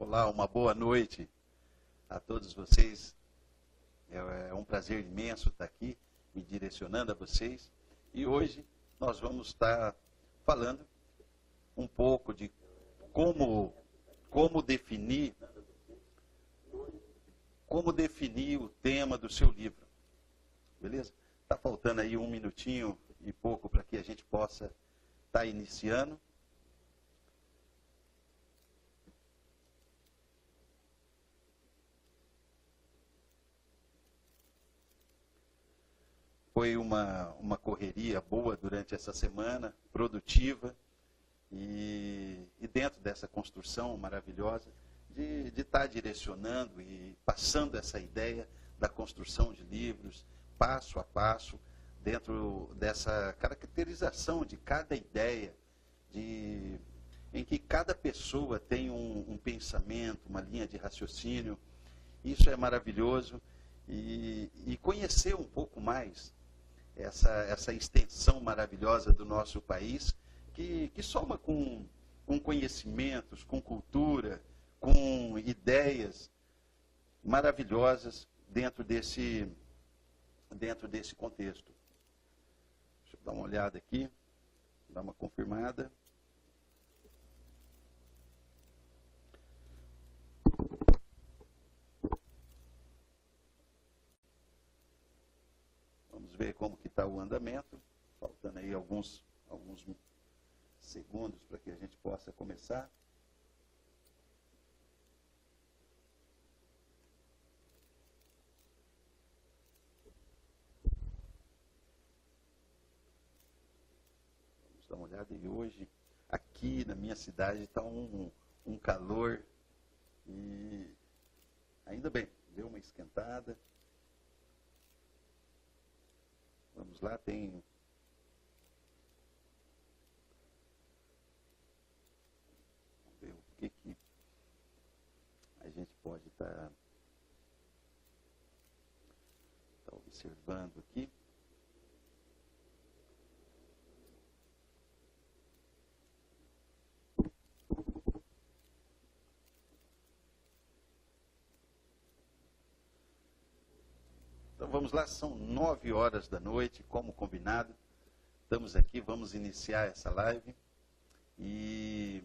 Olá, uma boa noite a todos vocês. É um prazer imenso estar aqui, me direcionando a vocês. E hoje nós vamos estar falando um pouco de como definir o tema do seu livro. Beleza? Está faltando aí 1 minutinho e pouco para que a gente possa estar iniciando. Foi uma correria boa durante essa semana, produtiva, e dentro dessa construção maravilhosa, de estar direcionando e passando essa ideia da construção de livros, passo a passo, dentro dessa caracterização de cada ideia, em que cada pessoa tem um pensamento, uma linha de raciocínio. Isso é maravilhoso, e conhecer um pouco mais essa extensão maravilhosa do nosso país, que soma com conhecimentos, com cultura, com ideias maravilhosas dentro desse contexto. Deixa eu dar uma olhada aqui, dar uma confirmada. Vamos ver como que está o andamento. Faltando aí alguns segundos para que a gente possa começar. Vamos dar uma olhada. E hoje, aqui na minha cidade, está um calor. E ainda bem, deu uma esquentada. Vamos lá, tem... Vamos ver o que a gente pode estar observando aqui. Então vamos lá, são 9 horas da noite, como combinado. Estamos aqui, vamos iniciar essa live. E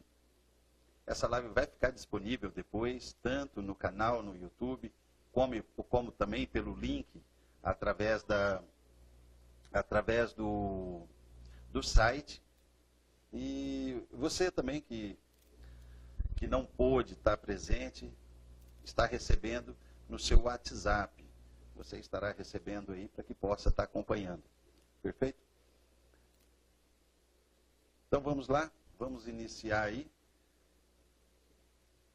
essa live vai ficar disponível depois, tanto no canal, no YouTube, como também pelo link, através do site. E você também que não pôde estar presente, está recebendo no seu WhatsApp. Você estará recebendo aí para que possa estar acompanhando. Perfeito? Então vamos lá, vamos iniciar aí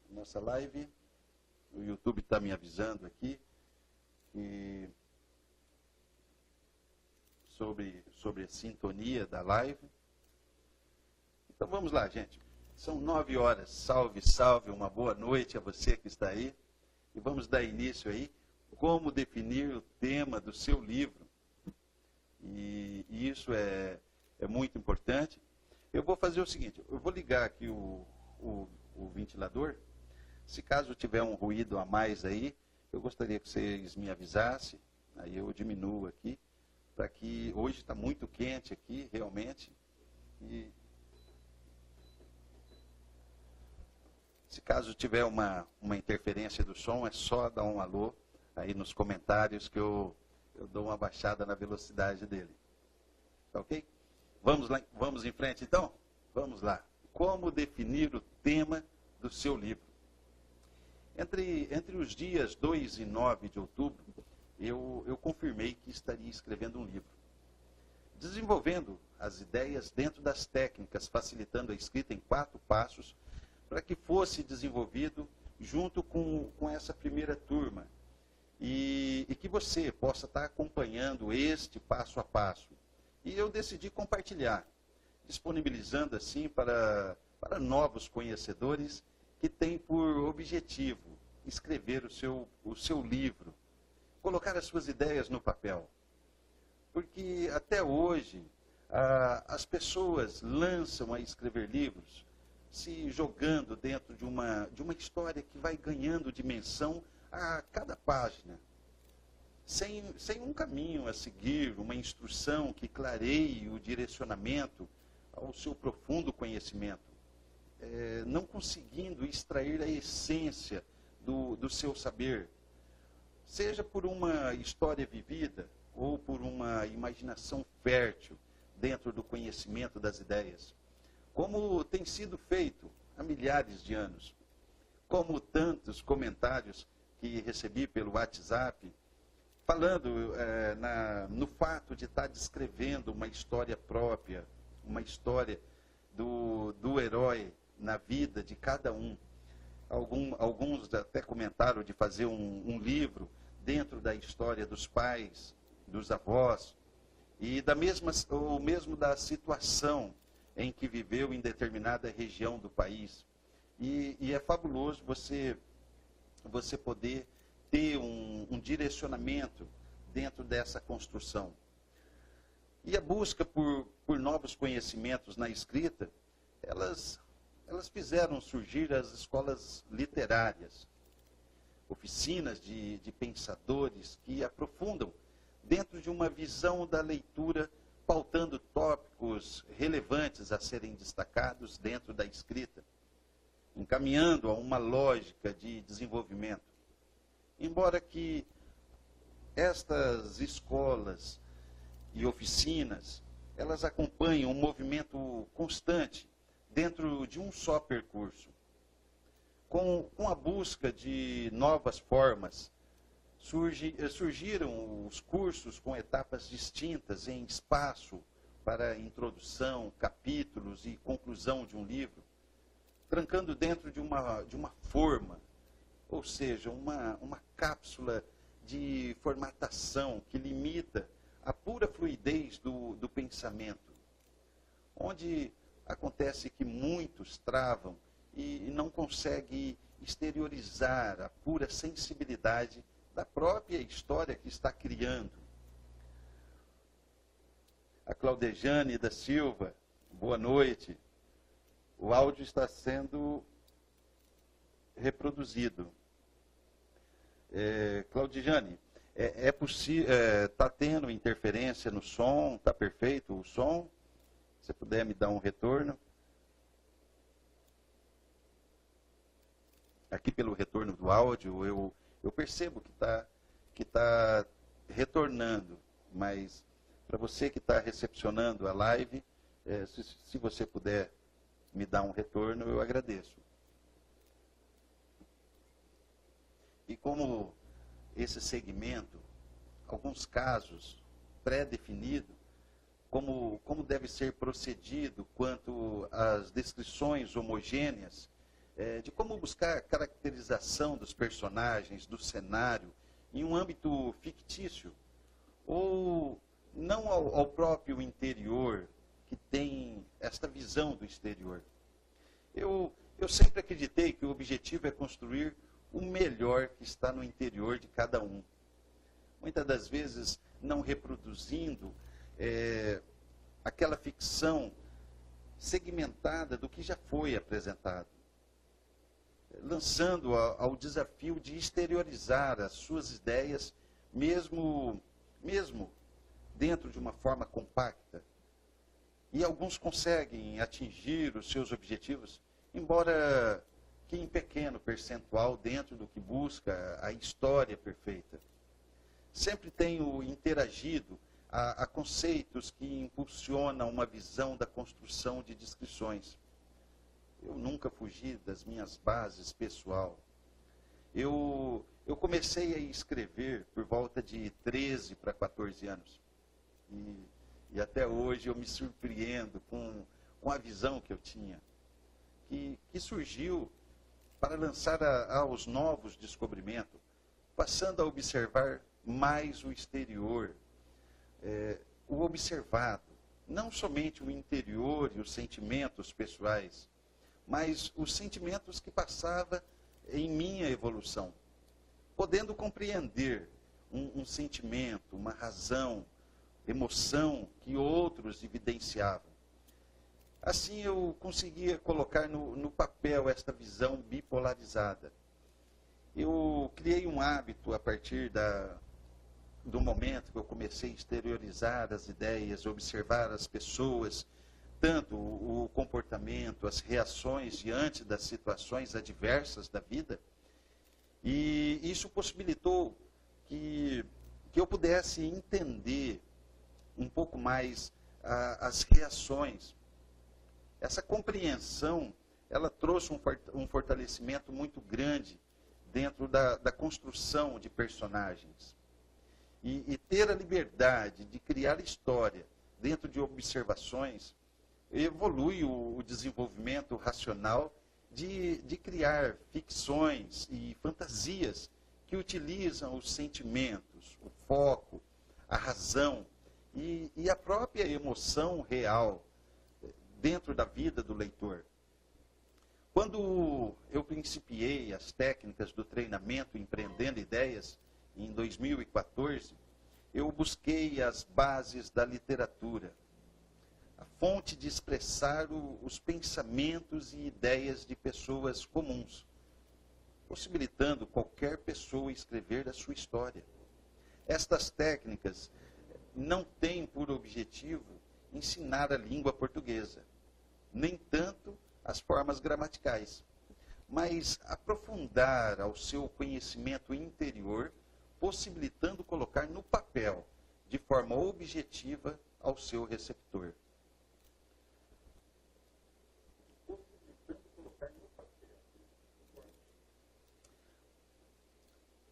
nossa live. O YouTube está me avisando aqui sobre a sintonia da live. Então vamos lá, gente. São 9 horas. Salve, salve, uma boa noite a você que está aí. E vamos dar início aí. Como definir o tema do seu livro. E isso é muito importante. Eu vou fazer o seguinte, eu vou ligar aqui o ventilador. Se caso tiver um ruído a mais aí, eu gostaria que vocês me avisassem. Aí eu diminuo aqui, para que hoje está muito quente aqui, realmente. E se caso tiver uma interferência do som, é só dar um alô aí nos comentários que eu dou uma baixada na velocidade dele. Tá ok? Vamos lá, vamos em frente então? Vamos lá. Como definir o tema do seu livro? Entre os dias 2 e 9 de outubro, eu confirmei que estaria escrevendo um livro. Desenvolvendo as ideias dentro das técnicas, facilitando a escrita em 4 passos, para que fosse desenvolvido junto com essa primeira turma. E que você possa estar acompanhando este passo a passo. E eu decidi compartilhar, disponibilizando assim para novos conhecedores que têm por objetivo escrever o seu livro, colocar as suas ideias no papel. Porque até hoje as pessoas lançam a escrever livros se jogando dentro de uma história que vai ganhando dimensão a cada página, sem um caminho a seguir, uma instrução que clareie o direcionamento ao seu profundo conhecimento, não conseguindo extrair a essência do seu saber, seja por uma história vivida ou por uma imaginação fértil dentro do conhecimento das ideias, como tem sido feito há milhares de anos, como tantos comentários que recebi pelo WhatsApp, falando no fato de estar descrevendo uma história própria, uma história do herói na vida de cada um. Alguns até comentaram de fazer um livro dentro da história dos pais, dos avós, e ou mesmo da situação em que viveu em determinada região do país. E é fabuloso você poder ter um direcionamento dentro dessa construção. E a busca por novos conhecimentos na escrita, elas fizeram surgir as escolas literárias, oficinas de pensadores que aprofundam dentro de uma visão da leitura, pautando tópicos relevantes a serem destacados dentro da escrita, encaminhando a uma lógica de desenvolvimento. Embora que estas escolas e oficinas, elas acompanham um movimento constante dentro de um só percurso. Com a busca de novas formas, surgiram os cursos com etapas distintas em espaço para introdução, capítulos e conclusão de um livro, trancando dentro de uma forma, ou seja, uma cápsula de formatação que limita a pura fluidez do pensamento, onde acontece que muitos travam e não conseguem exteriorizar a pura sensibilidade da própria história que está criando. A Claudejane da Silva, boa noite. O áudio está sendo reproduzido. Claudejane, é possível, está tendo interferência no som, está perfeito o som? Se você puder me dar um retorno. Aqui pelo retorno do áudio, eu percebo que tá retornando, mas para você que está recepcionando a live, se você puder me dar um retorno, eu agradeço. E como esse segmento, alguns casos pré-definido, como deve ser procedido quanto às descrições homogêneas, de como buscar caracterização dos personagens, do cenário, em um âmbito fictício, ou não ao próprio interior, que tem esta visão do exterior. Eu sempre acreditei que o objetivo é construir o melhor que está no interior de cada um. Muitas das vezes não reproduzindo aquela ficção segmentada do que já foi apresentado, lançando ao desafio de exteriorizar as suas ideias, mesmo dentro de uma forma compacta. E alguns conseguem atingir os seus objetivos, embora que em pequeno percentual dentro do que busca a história perfeita. Sempre tenho interagido a conceitos que impulsionam uma visão da construção de descrições. Eu nunca fugi das minhas bases pessoal. Eu comecei a escrever por volta de 13 para 14 anos. E até hoje eu me surpreendo com a visão que eu tinha, que surgiu para lançar aos novos descobrimentos, passando a observar mais o exterior, o observado, não somente o interior e os sentimentos pessoais, mas os sentimentos que passava em minha evolução, podendo compreender um sentimento, uma razão, emoção que outros evidenciavam. Assim eu conseguia colocar no papel esta visão bipolarizada. Eu criei um hábito a partir do momento que eu comecei a exteriorizar as ideias, observar as pessoas, tanto o comportamento, as reações diante das situações adversas da vida. E isso possibilitou que eu pudesse entender um pouco mais as reações. Essa compreensão, ela trouxe um fortalecimento muito grande dentro da construção de personagens. E ter a liberdade de criar história dentro de observações evolui o desenvolvimento racional de criar ficções e fantasias que utilizam os sentimentos, o foco, a razão e a própria emoção real dentro da vida do leitor. Quando eu principiei as técnicas do treinamento Empreendendo Ideias, em 2014, eu busquei as bases da literatura, a fonte de expressar os pensamentos e ideias de pessoas comuns, possibilitando qualquer pessoa escrever a sua história. Estas técnicas não têm por objetivo ensinar a língua portuguesa, nem tanto as formas gramaticais, mas aprofundar ao seu conhecimento interior, possibilitando colocar no papel, de forma objetiva, ao seu receptor.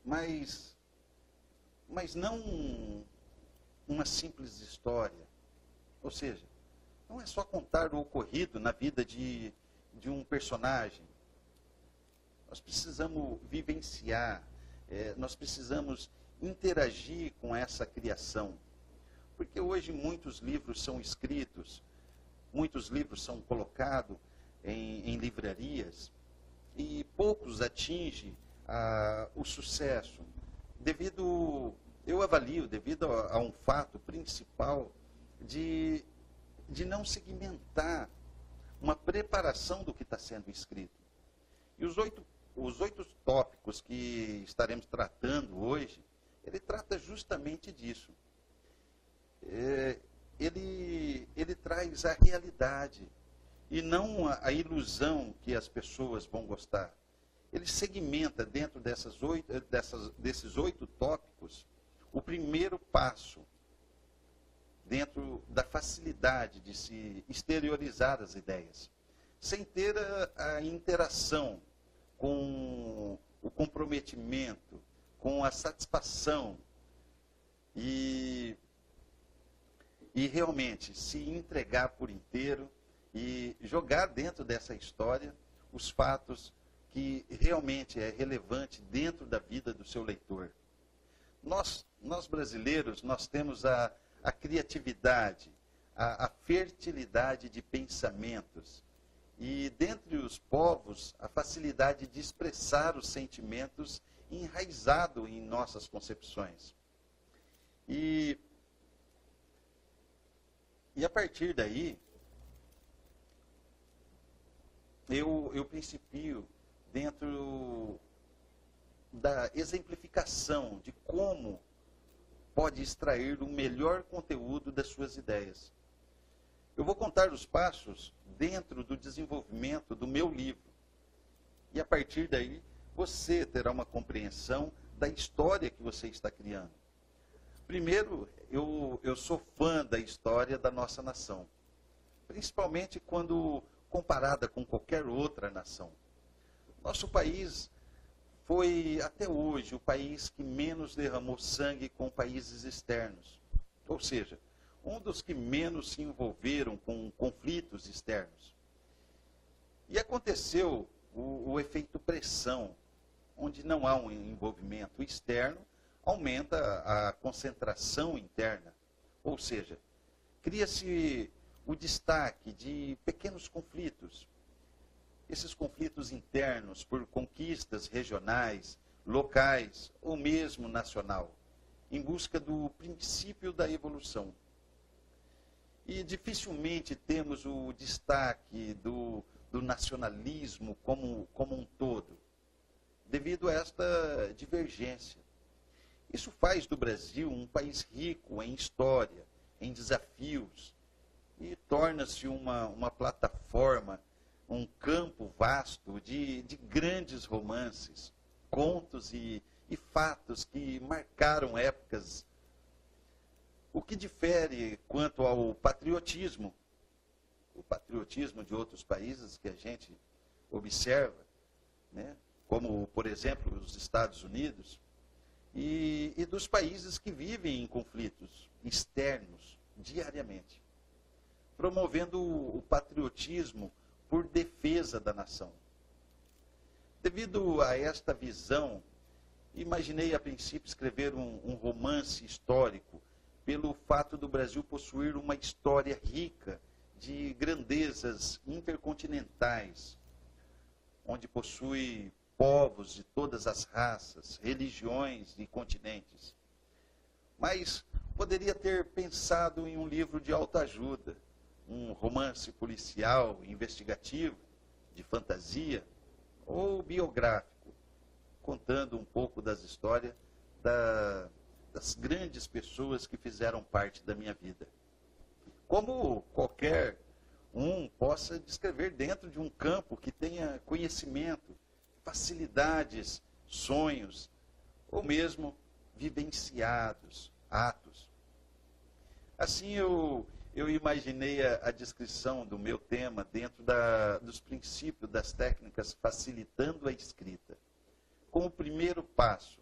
Mas não uma simples história. Ou seja, não é só contar o ocorrido na vida de um personagem. Nós precisamos vivenciar, nós precisamos interagir com essa criação. Porque hoje muitos livros são escritos, muitos livros são colocados em livrarias e poucos atingem o sucesso. Eu avalio, devido a um fato principal de não segmentar uma preparação do que está sendo escrito. E os oito tópicos que estaremos tratando hoje, ele trata justamente disso. Ele traz a realidade e não a ilusão que as pessoas vão gostar. Ele segmenta dentro desses oito tópicos o primeiro passo dentro da facilidade de se exteriorizar as ideias, sem ter a interação com o comprometimento, com a satisfação e realmente se entregar por inteiro e jogar dentro dessa história os fatos que realmente é relevante dentro da vida do seu leitor. Nós brasileiros, nós temos a criatividade, a fertilidade de pensamentos e, dentre os povos, a facilidade de expressar os sentimentos enraizado em nossas concepções. E a partir daí, eu principio dentro da exemplificação de como pode extrair o melhor conteúdo das suas ideias. Eu vou contar os passos dentro do desenvolvimento do meu livro. E a partir daí, você terá uma compreensão da história que você está criando. Primeiro, eu sou fã da história da nossa nação, principalmente quando comparada com qualquer outra nação. Nosso país foi, até hoje, o país que menos derramou sangue com países externos. Ou seja, um dos que menos se envolveram com conflitos externos. E aconteceu o efeito pressão, onde não há um envolvimento externo, aumenta a concentração interna. Ou seja, cria-se o destaque de pequenos conflitos. Esses conflitos internos por conquistas regionais, locais ou mesmo nacional, em busca do princípio da evolução. E dificilmente temos o destaque do nacionalismo como um todo, devido a esta divergência. Isso faz do Brasil um país rico em história, em desafios, e torna-se uma plataforma, um campo vasto de grandes romances, contos e fatos que marcaram épocas. O que difere quanto ao patriotismo, o patriotismo de outros países que a gente observa, né, como, por exemplo, os Estados Unidos, e dos países que vivem em conflitos externos diariamente, promovendo o patriotismo por defesa da nação. Devido a esta visão, imaginei a princípio escrever um romance histórico, pelo fato do Brasil possuir uma história rica de grandezas intercontinentais, onde possui povos de todas as raças, religiões e continentes. Mas poderia ter pensado em um livro de autoajuda, um romance policial, investigativo, de fantasia ou biográfico, contando um pouco das histórias das grandes pessoas que fizeram parte da minha vida. Como qualquer um possa descrever dentro de um campo que tenha conhecimento, facilidades, sonhos, ou mesmo vivenciados, atos. Assim eu imaginei a descrição do meu tema dentro dos princípios das técnicas facilitando a escrita. Como primeiro passo,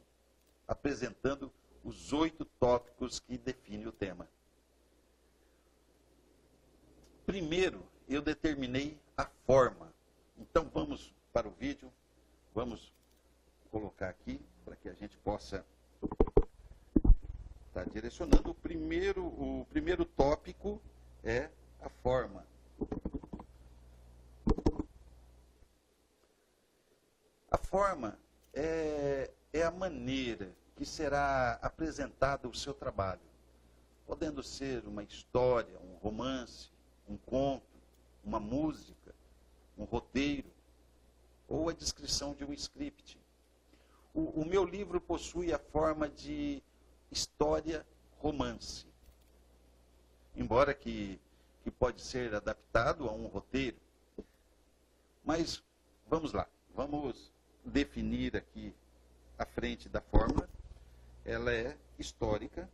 apresentando os 8 tópicos que definem o tema. Primeiro, eu determinei a forma. Então vamos para o vídeo, vamos colocar aqui para que a gente possa estar direcionando. O primeiro tópico é a forma. A forma é a maneira que será apresentado o seu trabalho, podendo ser uma história, um romance, um conto, uma música, um roteiro, ou a descrição de um script. O meu livro possui a forma de história-romance, embora que pode ser adaptado a um roteiro. Mas vamos lá, vamos definir aqui à frente da forma. Ela é histórica,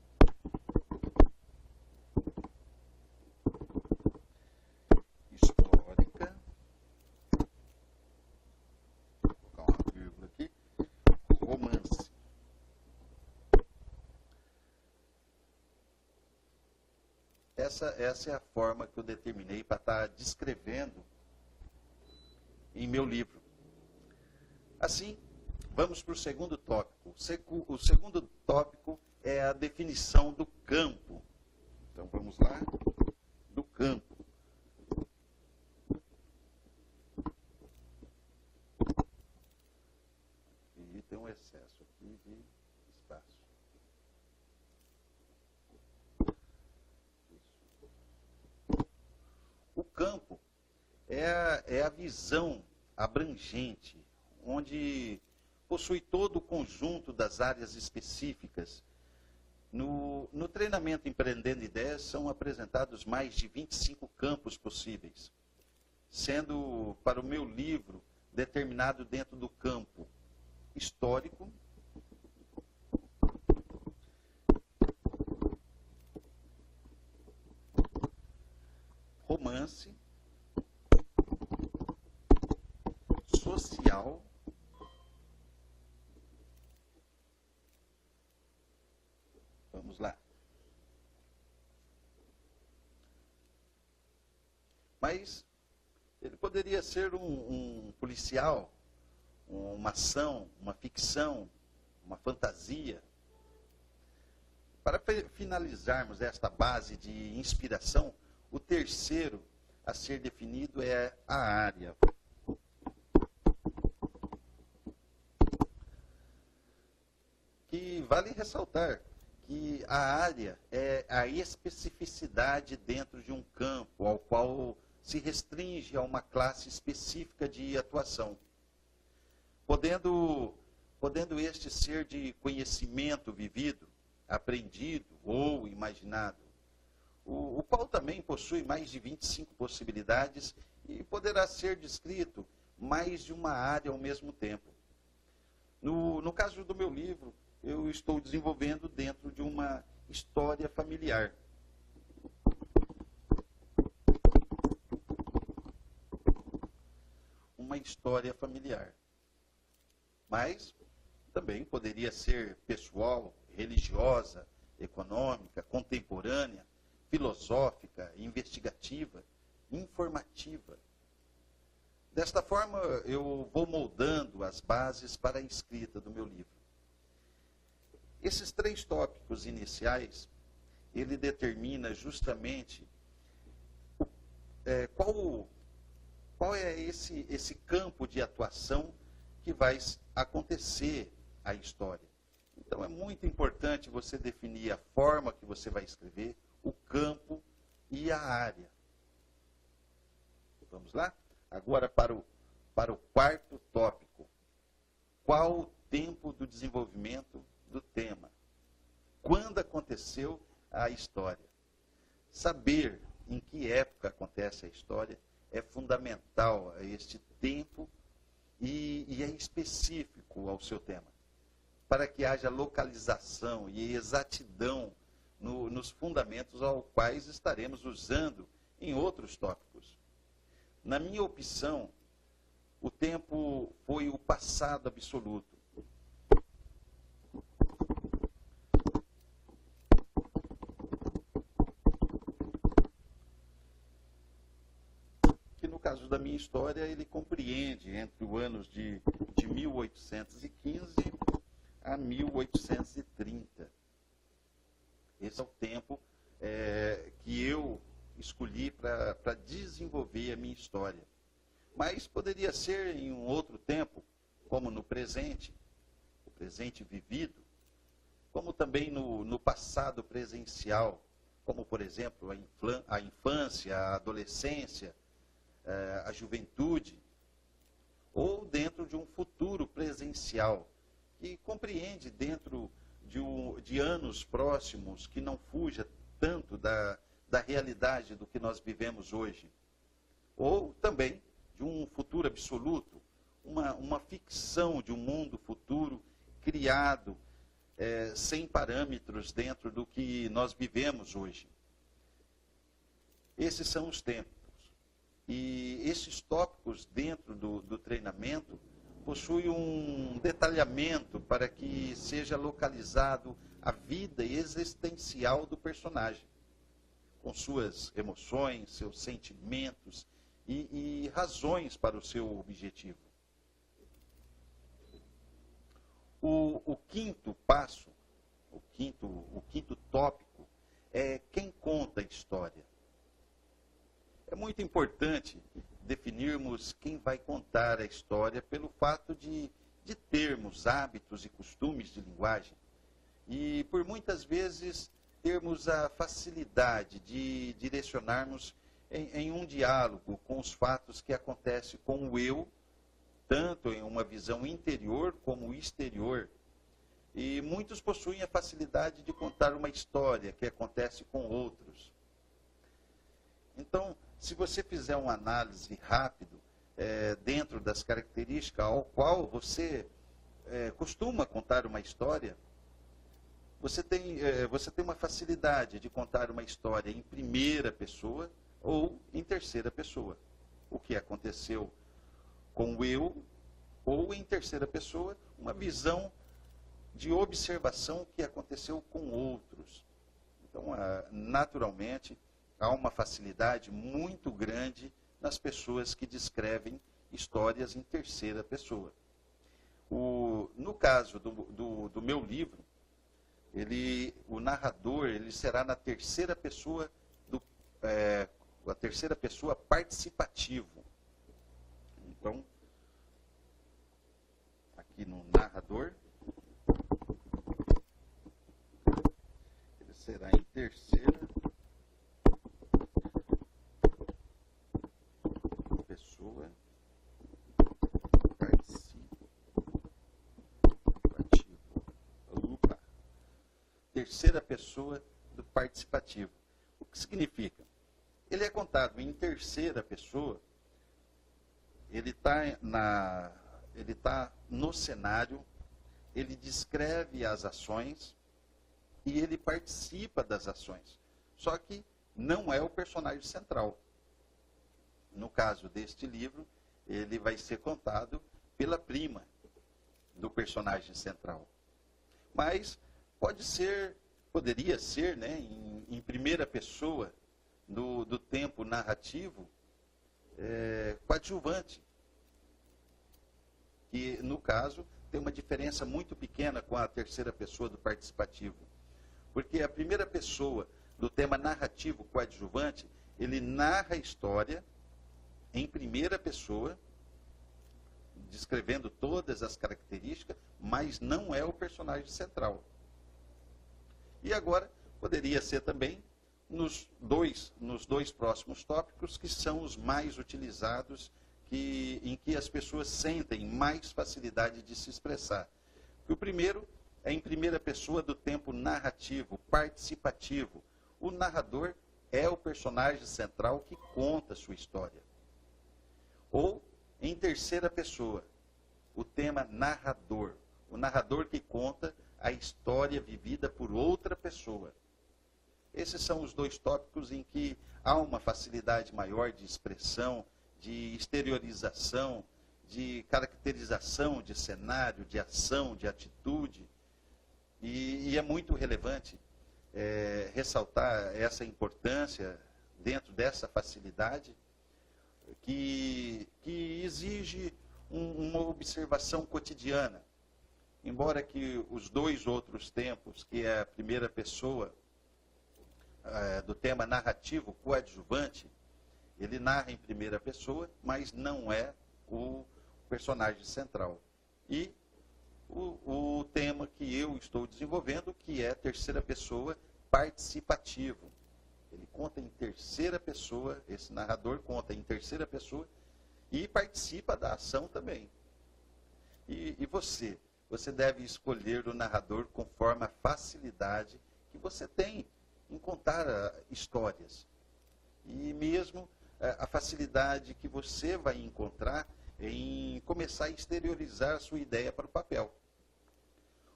vou colocar uma vírgula aqui, romance. Essa é a forma que eu determinei para estar descrevendo em meu livro. Assim, vamos para o segundo tópico. O segundo tópico é a definição do campo. Então, vamos lá. Do campo. E tem um excesso aqui de espaço. O campo é a visão abrangente, onde possui todo o conjunto das áreas específicas. No treinamento Empreendendo Ideias são apresentados mais de 25 campos possíveis, sendo para o meu livro determinado dentro do campo histórico, romance, social, vamos lá. Mas ele poderia ser um policial, uma ação, uma ficção, uma fantasia. Para finalizarmos esta base de inspiração, o terceiro a ser definido é a área. Que vale ressaltar que a área é a especificidade dentro de um campo ao qual se restringe a uma classe específica de atuação, podendo este ser de conhecimento vivido, aprendido ou imaginado, o qual também possui mais de 25 possibilidades e poderá ser descrito mais de uma área ao mesmo tempo. No caso do meu livro, eu estou desenvolvendo dentro de uma história familiar. Uma história familiar. Mas também poderia ser pessoal, religiosa, econômica, contemporânea, filosófica, investigativa, informativa. Desta forma, eu vou moldando as bases para a escrita do meu livro. Esses 3 tópicos iniciais, ele determina justamente qual é esse campo de atuação que vai acontecer a história. Então, é muito importante você definir a forma que você vai escrever, o campo e a área. Vamos lá? Agora para o 4º tópico. Qual o tempo do desenvolvimento do tema? Quando aconteceu a história? Saber em que época acontece a história é fundamental a este tempo e é específico ao seu tema, para que haja localização e exatidão nos fundamentos aos quais estaremos usando em outros tópicos. Na minha opção, o tempo foi o passado absoluto. Que no caso da minha história, ele compreende entre os anos de 1815 a 1830. Esse é o tempo que eu escolhi para desenvolver a minha história. Mas poderia ser em um outro tempo, como no presente, o presente vivido, como também no passado presencial, como, por exemplo, a infância, a adolescência, a juventude, ou dentro de um futuro presencial, que compreende dentro de anos próximos, que não fuja tanto da realidade do que nós vivemos hoje. Ou também de um futuro absoluto, uma ficção de um mundo futuro criado sem parâmetros dentro do que nós vivemos hoje. Esses são os tempos. E esses tópicos dentro do treinamento possuem um detalhamento para que seja localizado a vida existencial do personagem, com suas emoções, seus sentimentos e razões para o seu objetivo. O 5º passo, o quinto tópico, é quem conta a história. É muito importante definirmos quem vai contar a história pelo fato de termos hábitos e costumes de linguagem e, por muitas vezes, termos a facilidade de direcionarmos em um diálogo com os fatos que acontecem com o eu, tanto em uma visão interior como exterior. E muitos possuem a facilidade de contar uma história que acontece com outros. Então, se você fizer uma análise rápida dentro das características ao qual você costuma contar uma história, você tem uma facilidade de contar uma história em primeira pessoa ou em terceira pessoa. O que aconteceu com o eu, ou em terceira pessoa, uma visão de observação que aconteceu com outros. Então, naturalmente, há uma facilidade muito grande nas pessoas que descrevem histórias em terceira pessoa. No caso do meu livro, o narrador ele será na terceira pessoa, a terceira pessoa participativo. Então, aqui no narrador, terceira pessoa participativo. Opa. Terceira pessoa do participativo. O que significa? Ele é contado em terceira pessoa, ele está no cenário, ele descreve as ações e ele participa das ações. Só que não é o personagem central. No caso deste livro, ele vai ser contado pela prima do personagem central. Mas poderia ser, né, em primeira pessoa do tempo narrativo, coadjuvante. Que, no caso, tem uma diferença muito pequena com a terceira pessoa do participativo. Porque a primeira pessoa do tema narrativo coadjuvante, ele narra a história em primeira pessoa, descrevendo todas as características, mas não é o personagem central. E agora, poderia ser também nos dois próximos tópicos, que são os mais utilizados, em que as pessoas sentem mais facilidade de se expressar. O primeiro é em primeira pessoa do tempo narrativo, participativo. O narrador é o personagem central que conta a sua história. Ou em terceira pessoa, o tema narrador. O narrador que conta a história vivida por outra pessoa. Esses são os dois tópicos em que há uma facilidade maior de expressão, de exteriorização, de caracterização de cenário, de ação, de atitude. E é muito relevante ressaltar essa importância dentro dessa facilidade que exige uma observação cotidiana. Embora que os dois outros tempos, que é a primeira pessoa do tema narrativo coadjuvante, ele narra em primeira pessoa, mas não é o personagem central. E o tema que eu estou desenvolvendo, que é terceira pessoa participativo. Ele conta em terceira pessoa, esse narrador conta em terceira pessoa e participa da ação também. E você deve escolher o narrador conforme a facilidade que você tem em contar histórias. E mesmo a facilidade que você vai encontrar em começar a exteriorizar a sua ideia para o papel.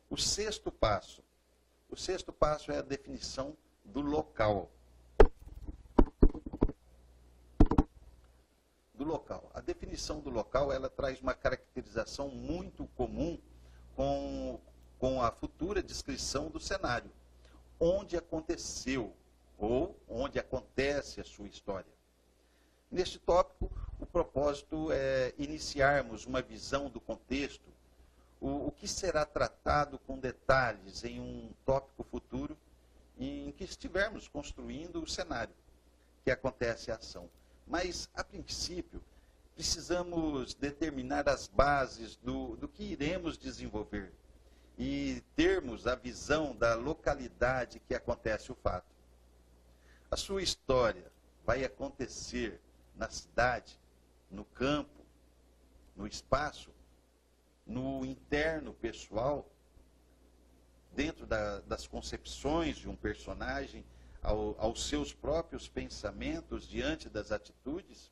O sexto passo é a definição do local. A definição do local, ela traz uma caracterização muito comum com a futura descrição do cenário. Onde aconteceu ou onde acontece a sua história. Neste tópico, o propósito é iniciarmos uma visão do contexto, o que será tratado com detalhes em um tópico futuro em que estivermos construindo o cenário que acontece a ação. Mas, a princípio, precisamos determinar as bases do que iremos desenvolver e termos a visão da localidade que acontece o fato. A sua história vai acontecer na cidade, no campo, no espaço, no interno pessoal, dentro das concepções de um personagem, aos seus próprios pensamentos diante das atitudes,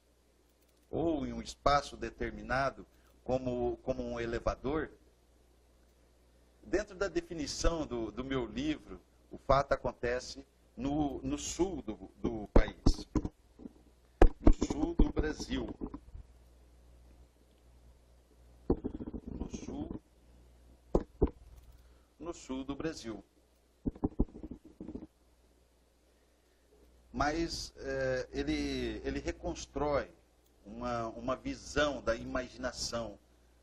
ou em um espaço determinado como um elevador. Dentro da definição do meu livro, o fato acontece no sul do país, no sul do Brasil. No sul do Brasil. Mas ele reconstrói uma visão da imaginação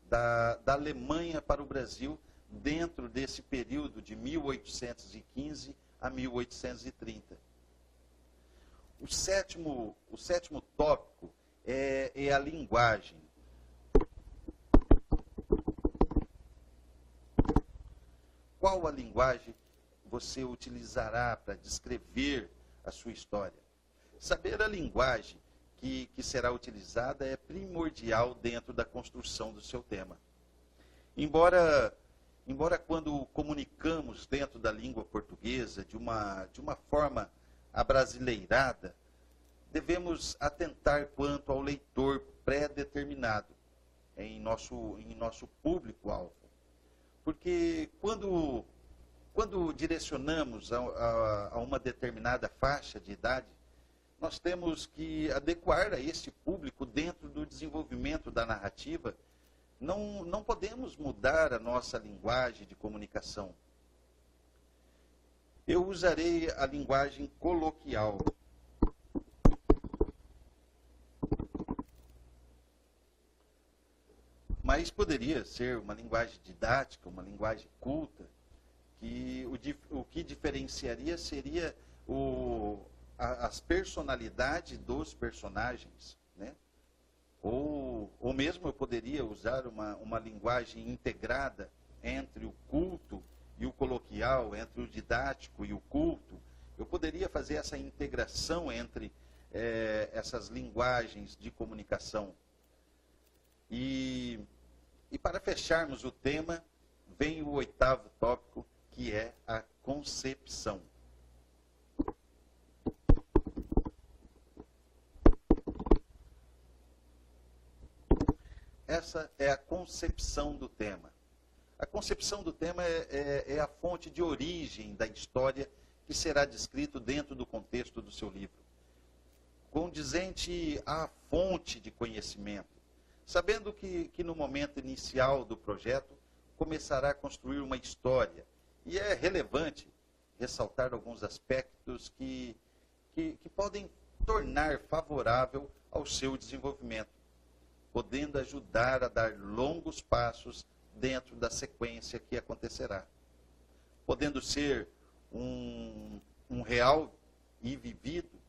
da Alemanha para o Brasil dentro desse período de 1815 a 1830. O sétimo tópico é a linguagem. Qual a linguagem você utilizará para descrever a sua história. Saber a linguagem que será utilizada é primordial dentro da construção do seu tema. Embora quando comunicamos dentro da língua portuguesa de uma forma abrasileirada, devemos atentar quanto ao leitor pré-determinado em nosso público-alvo. Porque quando direcionamos a uma determinada faixa de idade, nós temos que adequar a este público dentro do desenvolvimento da narrativa. Não podemos mudar a nossa linguagem de comunicação. Eu usarei a linguagem coloquial. Mas poderia ser uma linguagem didática, uma linguagem culta, que o que diferenciaria seria as personalidades dos personagens, né? Ou mesmo eu poderia usar uma linguagem integrada entre o culto e o coloquial, entre o didático e o culto. Eu poderia fazer essa integração entre essas linguagens de comunicação. E para fecharmos o tema, vem o 8º tópico, que é a concepção. Essa é a concepção do tema. A concepção do tema é a fonte de origem da história que será descrito dentro do contexto do seu livro. Condizente à fonte de conhecimento, sabendo que no momento inicial do projeto começará a construir uma história. E é relevante ressaltar alguns aspectos que podem tornar favorável ao seu desenvolvimento, podendo ajudar a dar longos passos dentro da sequência que acontecerá. Podendo ser um real e vivido,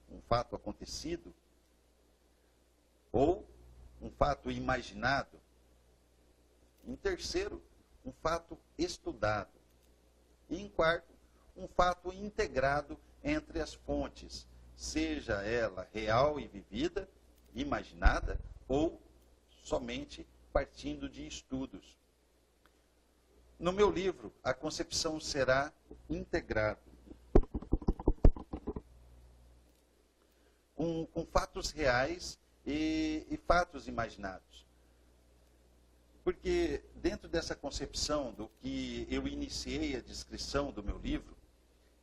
um fato acontecido, ou um fato imaginado. Em terceiro, um fato estudado. E em quarto, um fato integrado entre as fontes, seja ela real e vivida, imaginada ou somente partindo de estudos. No meu livro, a concepção será integrada com fatos reais e fatos imaginados. Porque dentro dessa concepção do que eu iniciei a descrição do meu livro,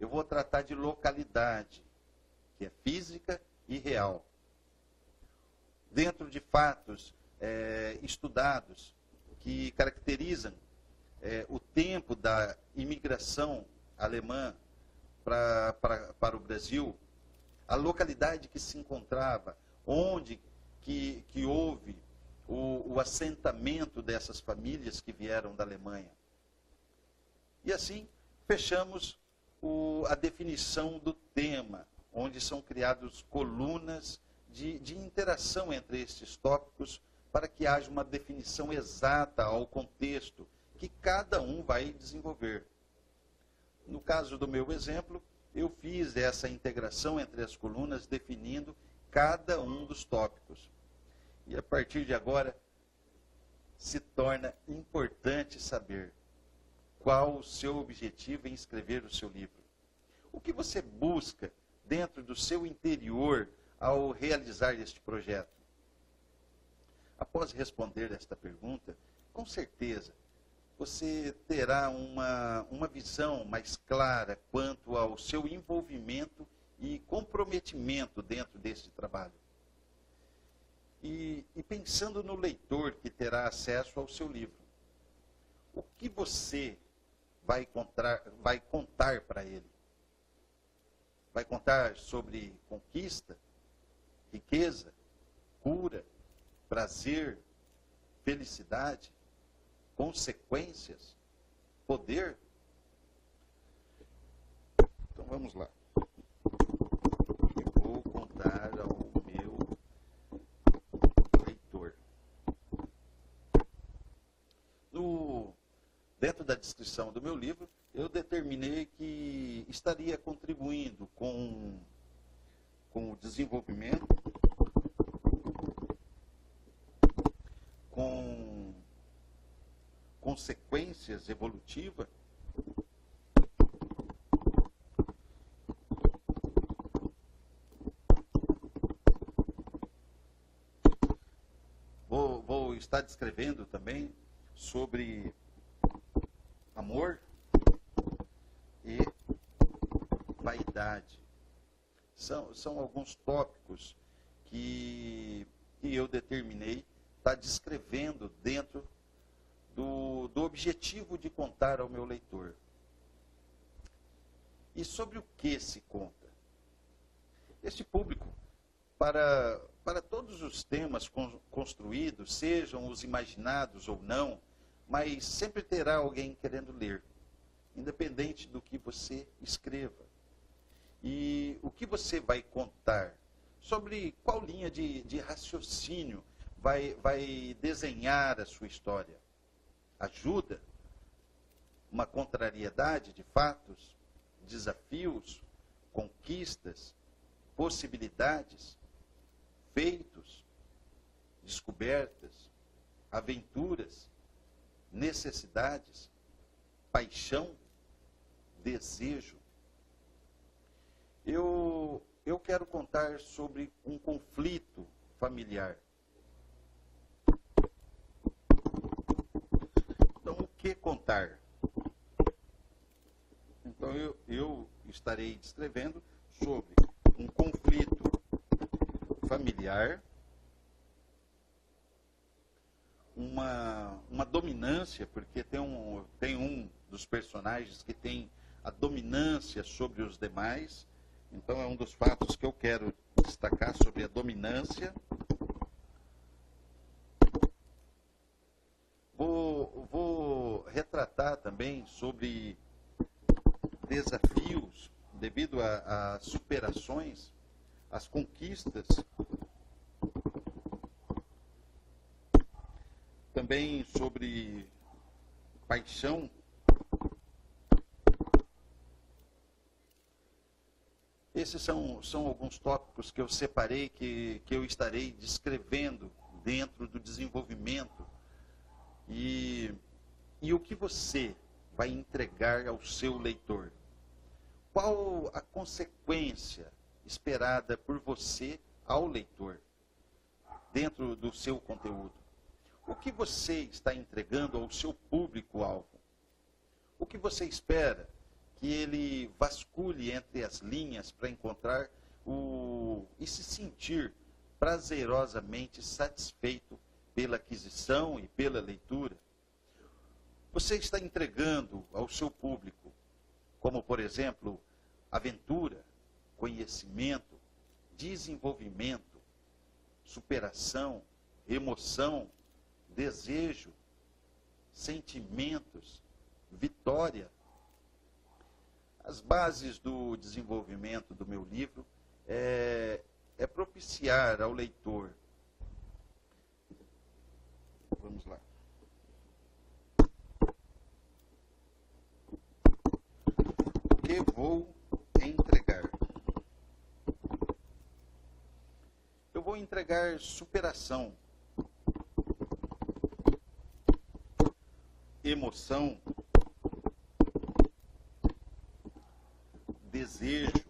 eu vou tratar de localidade, que é física e real. Dentro de fatos estudados que caracterizam o tempo da imigração alemã para o Brasil, a localidade que se encontrava, onde que houve o assentamento dessas famílias que vieram da Alemanha. E assim, fechamos a definição do tema, onde são criadas colunas de interação entre estes tópicos para que haja uma definição exata ao contexto que cada um vai desenvolver. No caso do meu exemplo, eu fiz essa integração entre as colunas definindo cada um dos tópicos. E a partir de agora, se torna importante saber qual o seu objetivo em escrever o seu livro. O que você busca dentro do seu interior ao realizar este projeto? Após responder esta pergunta, com certeza, você terá uma visão mais clara quanto ao seu envolvimento e comprometimento dentro deste trabalho. E pensando no leitor que terá acesso ao seu livro, o que você vai contar para ele? Vai contar sobre conquista, riqueza, cura, prazer, felicidade, consequências, poder? Então vamos lá. Eu vou contar ao meu leitor. dentro da descrição do meu livro, eu determinei que estaria contribuindo com o desenvolvimento, com consequências evolutivas vou estar descrevendo também sobre amor e vaidade. São alguns tópicos que eu determinei estar descrevendo dentro do objetivo de contar ao meu leitor. E sobre o que se conta? Este público, para todos os temas construídos, sejam os imaginados ou não, mas sempre terá alguém querendo ler, independente do que você escreva. E o que você vai contar? Sobre qual linha de raciocínio vai desenhar a sua história? Ajuda? Uma contrariedade de fatos? Desafios? Conquistas? Possibilidades? Feitos? Descobertas? Aventuras? Necessidades? Paixão? Desejo? Eu quero contar sobre um conflito familiar. Então, o que contar? Então, eu estarei descrevendo sobre um conflito familiar, uma dominância, porque tem um dos personagens que tem a dominância sobre os demais. Então, é um dos fatos que eu quero destacar sobre a dominância. Vou retratar também sobre desafios devido a superações, as conquistas. Também sobre paixão. Esses são alguns tópicos que eu separei, que eu estarei descrevendo dentro do desenvolvimento. E o que você vai entregar ao seu leitor? Qual a consequência esperada por você ao leitor, dentro do seu conteúdo? O que você está entregando ao seu público-alvo? O que você espera que ele vasculhe entre as linhas para encontrar e se sentir prazerosamente satisfeito pela aquisição e pela leitura? Você está entregando ao seu público, como por exemplo, aventura, conhecimento, desenvolvimento, superação, emoção, desejo, sentimentos, vitória? As bases do desenvolvimento do meu livro é propiciar ao leitor. Vamos lá. O que vou entregar? Eu vou entregar superação, emoção, desejo.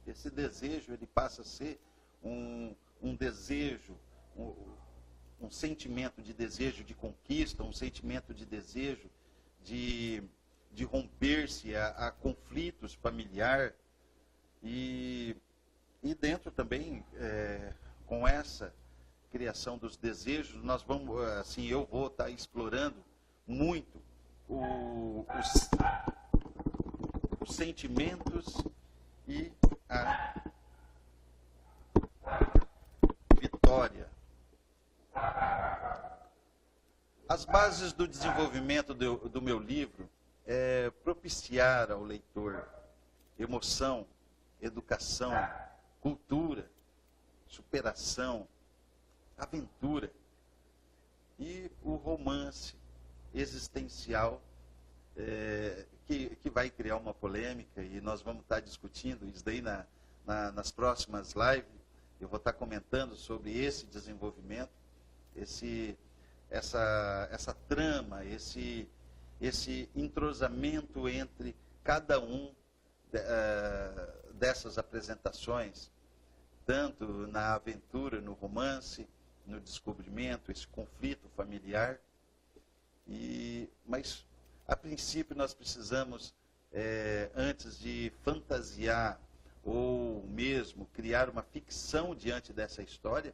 Esse desejo, ele passa a ser um desejo, um sentimento de desejo de conquista, um sentimento de desejo de romper-se a conflitos familiares. E dentro também, com essa criação dos desejos, nós vamos, assim, eu vou estar explorando muito os sentimentos e a vitória. As bases do desenvolvimento do meu livro é propiciar ao leitor emoção, educação, cultura, superação, aventura e o romance, existencial que vai criar uma polêmica, e nós vamos estar discutindo isso daí nas próximas lives. Eu vou estar comentando sobre esse desenvolvimento, essa trama, esse entrosamento entre cada um dessas apresentações, tanto na aventura, no romance, no descobrimento, esse conflito familiar. Mas, a princípio, nós precisamos, antes de fantasiar ou mesmo criar uma ficção diante dessa história,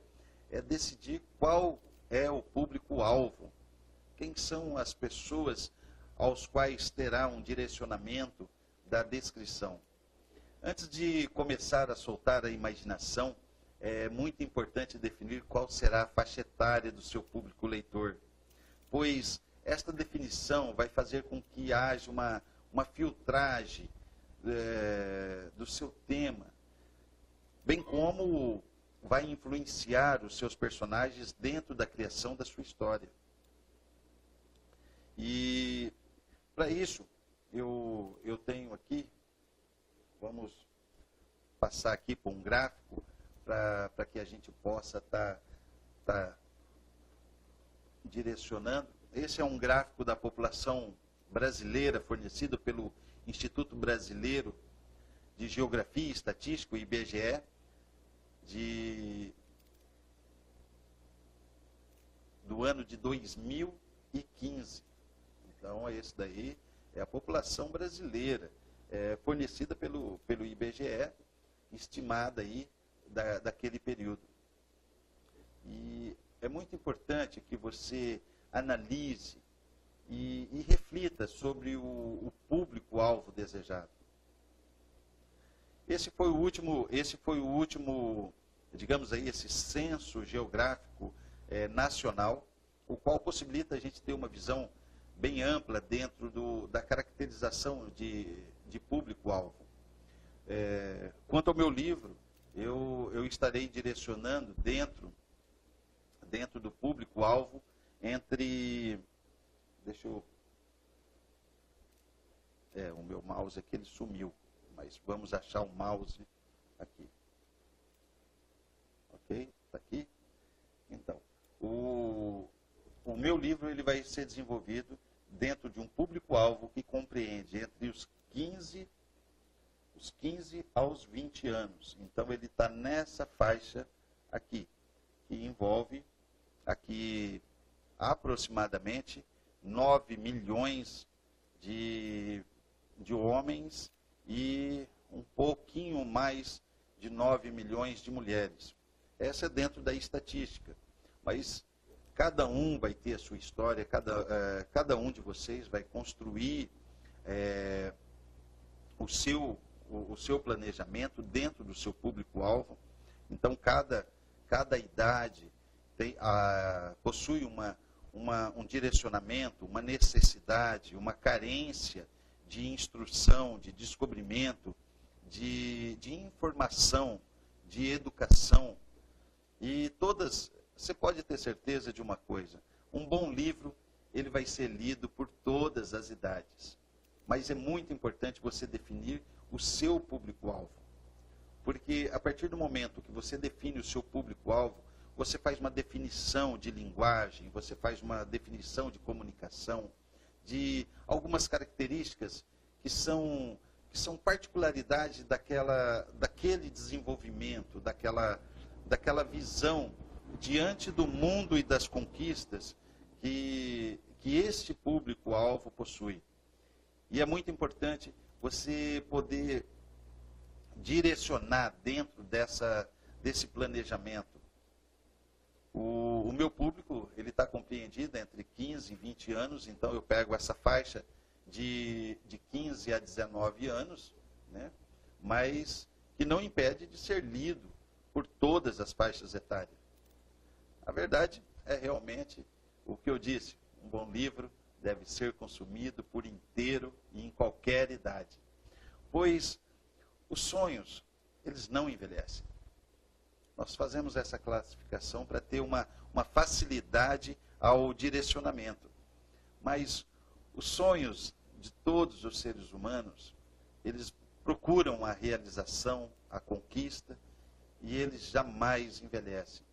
decidir qual é o público-alvo, quem são as pessoas aos quais terá um direcionamento da descrição. Antes de começar a soltar a imaginação, é muito importante definir qual será a faixa etária do seu público leitor, pois esta definição vai fazer com que haja uma filtragem do seu tema, bem como vai influenciar os seus personagens dentro da criação da sua história. E, para isso, eu tenho aqui, vamos passar aqui por um gráfico, para que a gente possa estar direcionando. Esse é um gráfico da população brasileira, fornecido pelo Instituto Brasileiro de Geografia e Estatística, o IBGE, do ano de 2015. Então, esse daí é a população brasileira, fornecida pelo IBGE, estimada aí daquele período. E é muito importante que você analise e reflita sobre o público-alvo desejado. Esse foi o último, digamos aí, esse censo geográfico nacional, o qual possibilita a gente ter uma visão bem ampla dentro da caracterização de público-alvo. Quanto ao meu livro, eu estarei direcionando dentro do público-alvo entre... Deixa eu... o meu mouse aqui, ele sumiu, mas vamos achar o mouse aqui. Ok? Está aqui? Então, o meu livro ele vai ser desenvolvido dentro de um público-alvo que compreende entre os 15 aos 20 anos. Então, ele está nessa faixa aqui, que envolve aqui aproximadamente 9 milhões de homens e um pouquinho mais de 9 milhões de mulheres. Essa é dentro da estatística. Mas cada um vai ter a sua história, cada um de vocês vai construir o seu planejamento dentro do seu público-alvo. Então, cada idade possui um direcionamento, uma necessidade, uma carência de instrução, de descobrimento, de informação, de educação. E você pode ter certeza de uma coisa: um bom livro, ele vai ser lido por todas as idades. Mas é muito importante você definir o seu público-alvo. Porque a partir do momento que você define o seu público-alvo, você faz uma definição de linguagem, você faz uma definição de comunicação, de algumas características que são particularidades daquele desenvolvimento, daquela visão diante do mundo e das conquistas que este público-alvo possui. E é muito importante você poder direcionar dentro desse planejamento. O meu público ele está compreendido entre 15 e 20 anos, então eu pego essa faixa de 15 a 19 anos, né, mas que não impede de ser lido por todas as faixas etárias. A verdade é realmente o que eu disse: um bom livro deve ser consumido por inteiro e em qualquer idade. Pois os sonhos, eles não envelhecem. Nós fazemos essa classificação para ter uma facilidade ao direcionamento. Mas os sonhos de todos os seres humanos, eles procuram a realização, a conquista, e eles jamais envelhecem.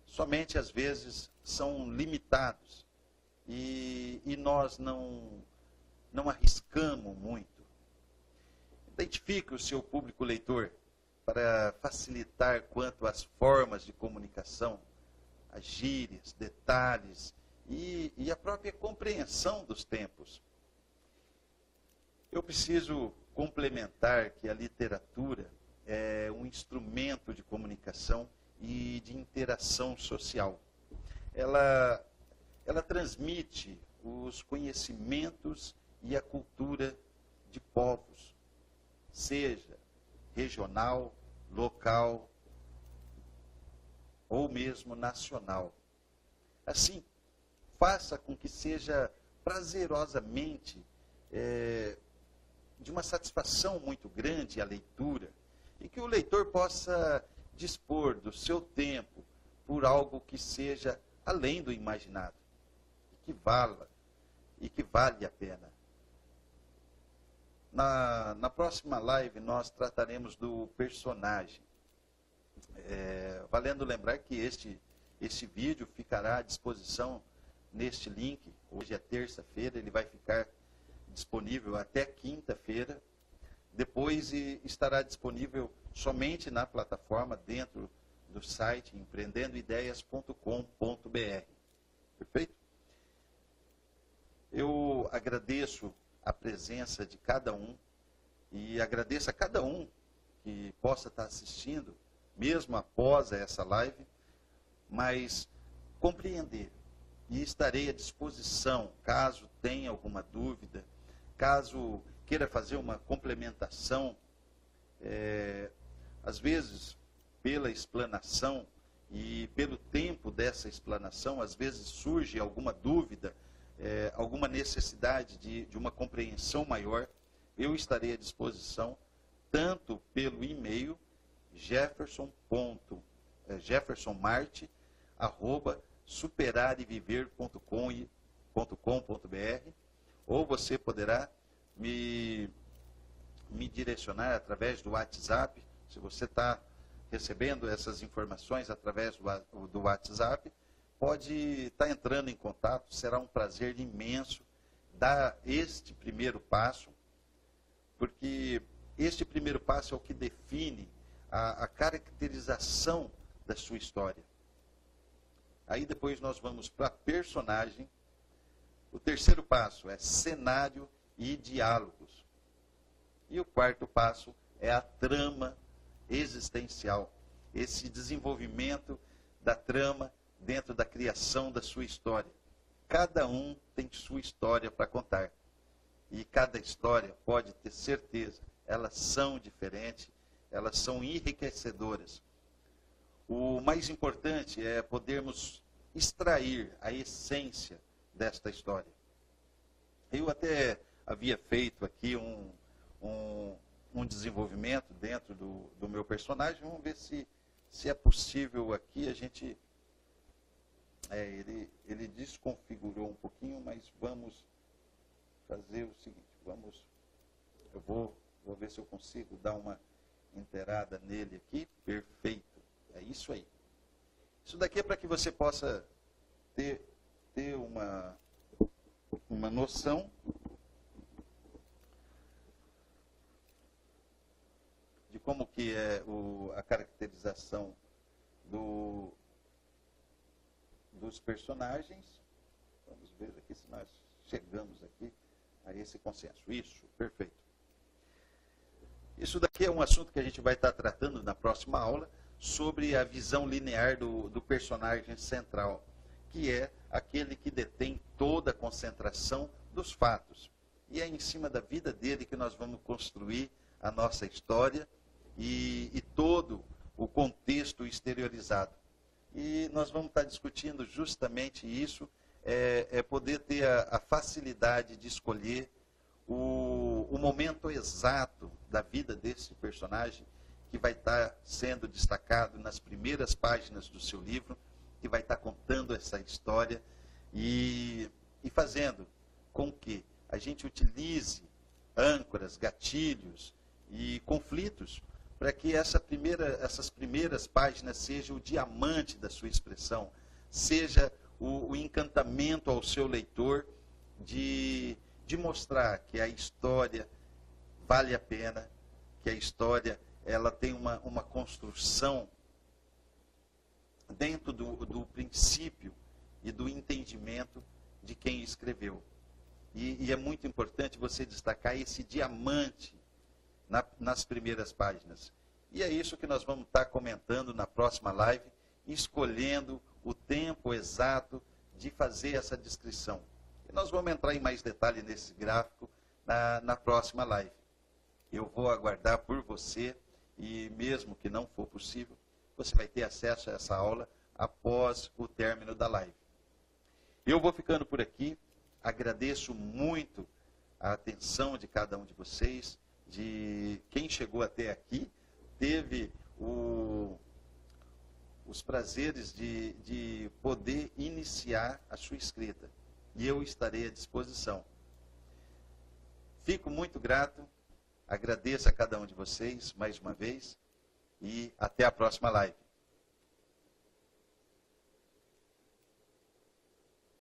Somente às vezes são limitados e nós não arriscamos muito. Identifique o seu público leitor para facilitar quanto às formas de comunicação, as gírias, detalhes e a própria compreensão dos tempos. Eu preciso complementar que a literatura é um instrumento de comunicação e de interação social. Ela transmite os conhecimentos e a cultura de povos, seja regional, local ou mesmo nacional. Assim, faça com que seja prazerosamente de uma satisfação muito grande a leitura e que o leitor possa dispor do seu tempo por algo que seja além do imaginado e que vale a pena. Na próxima live nós trataremos do personagem. Valendo lembrar que este vídeo ficará à disposição neste link. Hoje é terça-feira, ele vai ficar disponível até quinta-feira. Depois estará disponível somente na plataforma dentro do site empreendendoideias.com.br. Perfeito? Eu agradeço a presença de cada um e agradeço a cada um que possa estar assistindo, mesmo após essa live, mas compreender. E estarei à disposição, caso tenha alguma dúvida, caso queira fazer uma complementação, às vezes, pela explanação e pelo tempo dessa explanação, às vezes surge alguma dúvida, alguma necessidade de uma compreensão maior, eu estarei à disposição, tanto pelo e-mail jefferson.marte@superareviver.com.br, ou você poderá me direcionar através do WhatsApp. Se você está recebendo essas informações através do WhatsApp, pode estar entrando em contato, será um prazer imenso dar este primeiro passo, porque este primeiro passo é o que define a caracterização da sua história. Aí depois nós vamos para personagem. O terceiro passo é cenário e diálogos. E o quarto passo é a trama existencial, esse desenvolvimento da trama dentro da criação da sua história. Cada um tem sua história para contar. E cada história, pode ter certeza, elas são diferentes, elas são enriquecedoras. O mais importante é podermos extrair a essência desta história. Eu até havia feito aqui um desenvolvimento dentro do meu personagem. Vamos ver se é possível aqui a gente... ele desconfigurou um pouquinho, mas vamos fazer o seguinte. Eu vou ver se eu consigo dar uma inteirada nele aqui. Perfeito. É isso aí. Isso daqui é para que você possa ter uma noção de como que é a caracterização dos personagens. Vamos ver aqui se nós chegamos aqui a esse consenso. Isso, perfeito. Isso daqui é um assunto que a gente vai estar tratando na próxima aula, sobre a visão linear do personagem central, que é aquele que detém toda a concentração dos fatos. E é em cima da vida dele que nós vamos construir a nossa história e todo o contexto exteriorizado. E nós vamos estar discutindo justamente isso, poder ter a facilidade de escolher o momento exato da vida desse personagem, que vai estar sendo destacado nas primeiras páginas do seu livro, que vai estar contando essa história e fazendo com que a gente utilize âncoras, gatilhos e conflitos para que essas primeiras páginas sejam o diamante da sua expressão, seja o encantamento ao seu leitor de mostrar que a história vale a pena, que a história ela tem uma construção dentro do princípio e do entendimento de quem escreveu. E é muito importante você destacar esse diamante nas primeiras páginas. E é isso que nós vamos estar comentando na próxima live, escolhendo o tempo exato de fazer essa descrição. E nós vamos entrar em mais detalhe nesse gráfico na próxima live. Eu vou aguardar por você e mesmo que não for possível, você vai ter acesso a essa aula após o término da live. Eu vou ficando por aqui. Agradeço muito a atenção de cada um de vocês, de quem chegou até aqui, teve os prazeres de poder iniciar a sua escrita. E eu estarei à disposição. Fico muito grato, agradeço a cada um de vocês mais uma vez e até a próxima live.